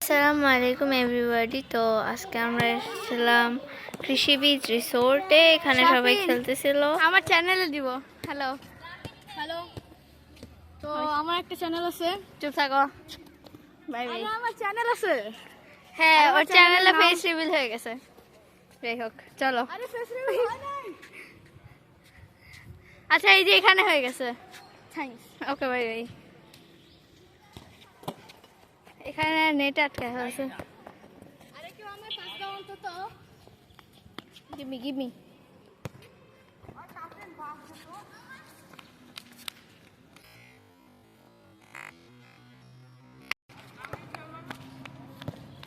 আসসালামু আলাইকুম এভরিবডি। তো আজকে আমরা এসেছিলাম কৃষি বীজ রিসোর্টে। এখানে সবাই খেলতেছিল। আমার চ্যানেলে দিব। Hello hello. তো আমার একটা চ্যানেল আছে। চুপ থাকো। Bye bye. আমার চ্যানেল আছে। হ্যাঁ, ওর চ্যানেলে ফেস রিভিল হয়ে গেছে। যাই হোক, চলো। আরে ফেস রিভিল হয় নাই। আচ্ছা, এই যে এখানে হয়ে গেছে। থ্যাঙ্কস। ওকে, বাই বাই। এখানে নেট আটকে আছে। আরে কেউ আমার পাস দাও অন্তত। Give me.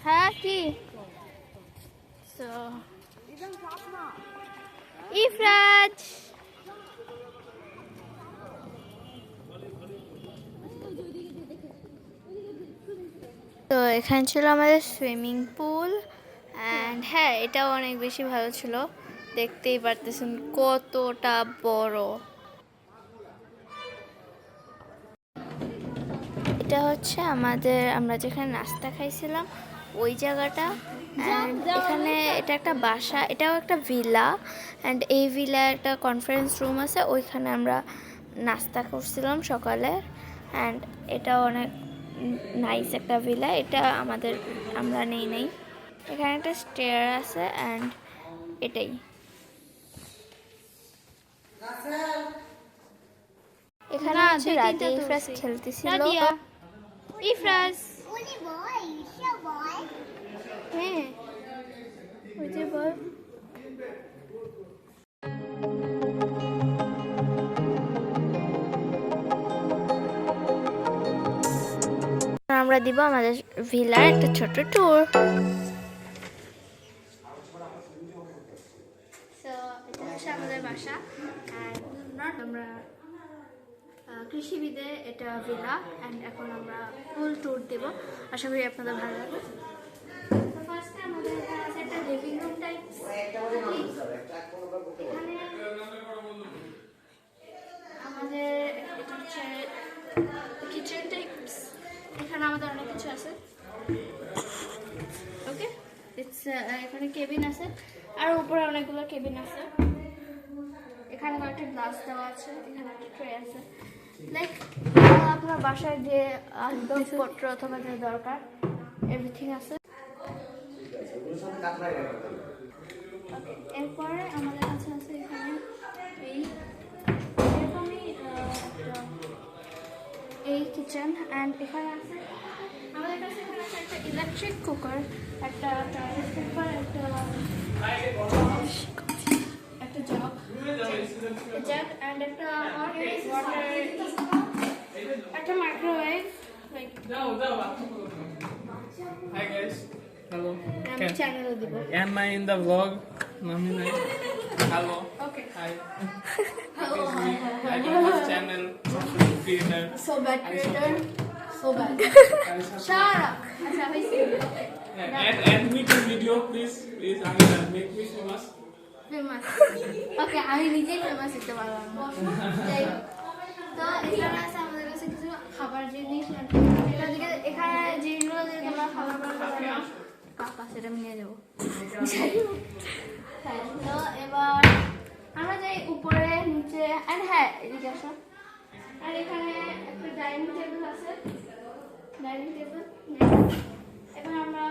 হ্যাঁ, কি সো ইফরাজ। তো এখানে ছিল আমাদের সুইমিং পুল অ্যান্ড হ্যাঁ, এটাও অনেক বেশি ভালো ছিল। দেখতেই পারতেছেন কতটা বড়। এটা হচ্ছে আমরা যেখানে নাস্তা খাইছিলাম ওই জায়গাটা। অ্যান্ড এখানে এটা একটা বাসা, এটাও একটা ভিলা। অ্যান্ড এই ভিলায় একটা কনফারেন্স রুম আছে, ওইখানে আমরা নাস্তা করছিলাম সকালে। অ্যান্ড এটাও অনেক নাইস একটা ভিলা। এটা আমরা নেই। এখানে একটা স্টেয়ার আছে অ্যান্ড এটাই। এখানে হচ্ছে রাতে ইফরাজ খেলতেছিল। ইফরাজ হ্যাঁ, ওই যে বল। আমরা দিব আমাদের ভিলার একটা ছোট ট্যুর। এটা হচ্ছে আমাদের বাসা। আমরা কৃষিবিদে এটা ভিলা। অ্যান্ড এখন আমরা ফুল ট্যুর দেব, আশা করি আপনাদের ভালো লাগবে। ফার্স্টে আমাদের এখানে আছে একটা লিভিং রুম টাইপ। এখানে আমাদের এটা হচ্ছে কিচেন টাইপস। এখানে আমাদের অনেক কিছু আছে। ওকে, এখানে কেবিন আছে, আর উপরে অনেকগুলো কেবিন আছে। এখানে কয়েকটা গ্লাস দেওয়া আছে, এখানে একটা ট্রে আছে। লাইক আপনার বাসায় যে আসবাবপত্র অথবা যে দরকার এভরিথিং আছে। এরপরে আমাদের কাছে আছে এখানে এই কিচেন। অ্যান্ড এখানে আছে আমাদের কাছে একটা ইলেকট্রিক কুকার, একটা টয়লেট পেপার, একটা জগ অ্যান্ড একটা একটা মাইক্রোওয়েভ। Hi guys. Hello. আমি চ্যানেলে দিব। Am I in the vlog? Nami nai. Hello. Okay. Hi. Hello. I got this channel. Creator. So bad creator. So bad. Shut up. আচ্ছা হইছে। Add me to video please. Please, I will make me famous. Famous. Okay, আমি নিজেই famous হতে পারলাম না। যাই হোক, তো এখানে আছে আমাদের কাছে কিছু খাবার জিনিস। এখানে যেগুলো দিয়ে তোমরা খাবার বানাতে পারো, কাকা সেটা আমি নিয়ে যাবো। হ্যাঁ, তো এবার আমরা যাই উপরে নিচে। আর হ্যাঁ, এদিকে আসো। আর এখানে একটা ডাইনিং টেবিল আছে। Dining table. এখন আমরা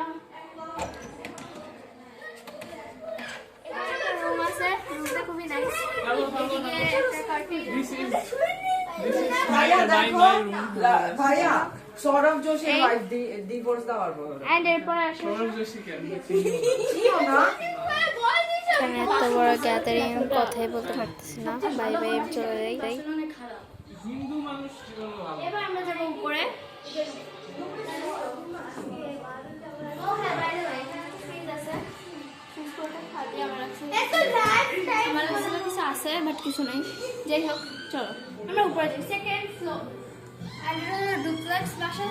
রুম আছে, রুমটা খুবই নাইস। এদিকে একটা কার্টেন। This is ভাইয়া দেখো ভাইয়া সৌরভ যোশীর ওয়াইফ ডিভোর্স দেওয়ার পর এন্ড এরপর আসে সৌরভ যোশী কেন কিও না এখানে এত বড় গ্যাদারিং, কথাই বলতে পারতেছি না। বাই বাই, চলে যাই। হিন্দু মানুষ জীবনে ভালো। এবার আমরা যাব উপরে। ও হ্যাঁ, বাই দ্য ওয়ে, এখানে ফ্রিজ আছে। ফ্রিজ কোটা খালি আমরা রাখছি। আমার কাছে কিছু আছে বাট কিছু নাই। যাই হোক, চলো আমরা উপরে যাই। Second floor. আর এটা ডুপ্লেক্স বাসা।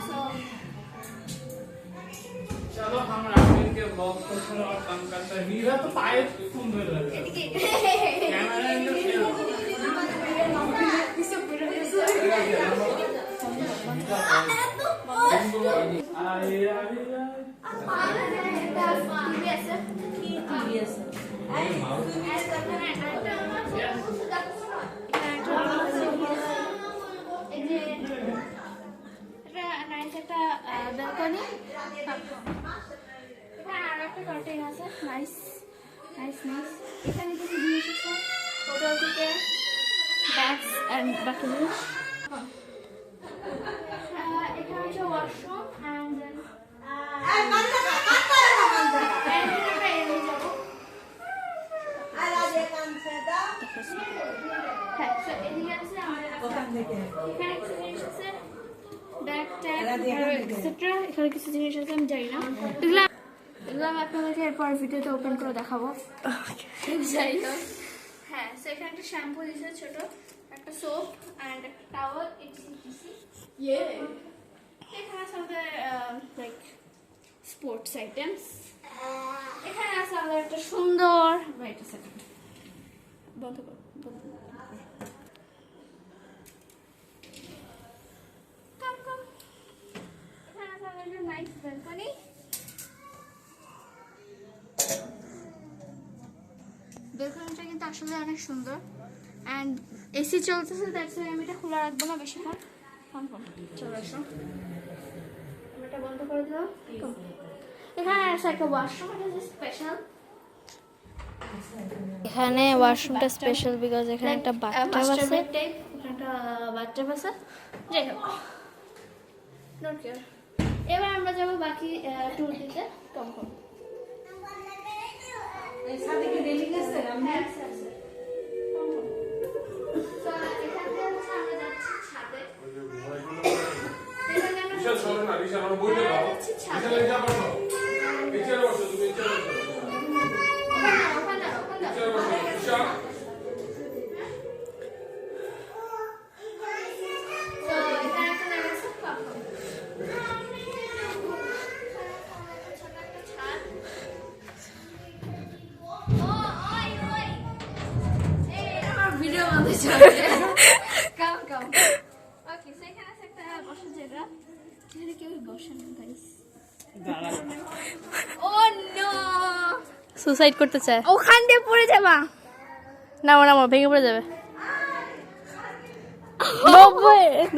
चलो हम राहुल के ब्लॉग को थोड़ा और कम करते हैं। हीरा तो पाए खून धर रहा है। कैमरा इन द একটা ব্যালকনি, আর একটা কার্টেন আছে। Nice nice nice. এখানে কিছু জিনিস আছে হোটেল থেকে, ব্যাগস অ্যান্ড বাকি জিনিস। এখানে হচ্ছে ওয়াশরুম অ্যান্ড এখানে কিছু জিনিস আছে, আমি জানি না এগুলো আমি আপনাদেরকে এরপর ভিডিওতে ওপেন করে দেখাবো। যাই হোক, হ্যাঁ, সো এখানে একটা শ্যাম্পু দিয়েছে ছোট, একটা সোপ অ্যান্ড একটা টাওয়াল, এখানে আছে আমাদের লাইক স্পোর্টস আইটেমস। এখানে আছে আমাদের একটা সুন্দর, ওয়েট আ সেকেন্ড, বন্ধ করো, এখানে আছে আমাদের একটা নাইস ব্যালকনি। ব্যালকনিটা কিন্তু আসলে অনেক সুন্দর অ্যান্ড এসি চলতেছে, দ্যাটস ওয়াই আমি এটা খোলা রাখবো না বেশিক্ষণ। চলে আসো, আমি এটা বন্ধ করে দিলাম। এখানে আছে একটা ওয়াশরুম, এটা স্পেশাল। এখানে ওয়াশরুমটা স্পেশাল বিকজ এখানে একটা বাথটাব আছে। একটা বাথটাব আছে। যাই হোক, ডোন্ট কেয়ার। এবার আমরা যাবো বাকি ট্যুর দিতে। কম কম এই সাথে কি রেলিং আছে? আমি বিশাল সরে না, বিশাল আমার বইটা দাও। বিশাল এটা বসো। নিচে বসো, তুমি নিচে বসো। নিচে বসো, বিশাল। ভিডিও বানাতে চলে কাম কাম। ওকে, সো এখানে আছে একটা বসার জায়গা, এখানে কেউ বসে না গাইস। ও নো, সুসাইড করতে চায়। ওখান দিয়ে পড়ে যাবা। নামো নামো, ভেঙে পড়ে যাবে।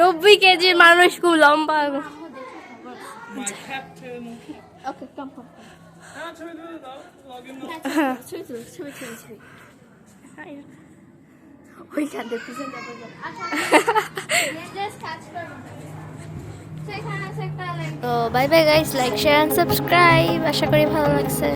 90 কেজির মানুষ খুব লম্বা। ওকে, কাম কাম। হ্যাঁ, ছবি তুলে দাও, লগইন ছবি তুলো, ছবি ছবি ছবি। ওইখান দিয়ে পিছন যাবো। আচ্ছা, জাস্ট কাজ করবো। সো এখানে আছে একটা লাইক তো bye bye guys, like share and subscribe. আশা করি ভালো লাগছে।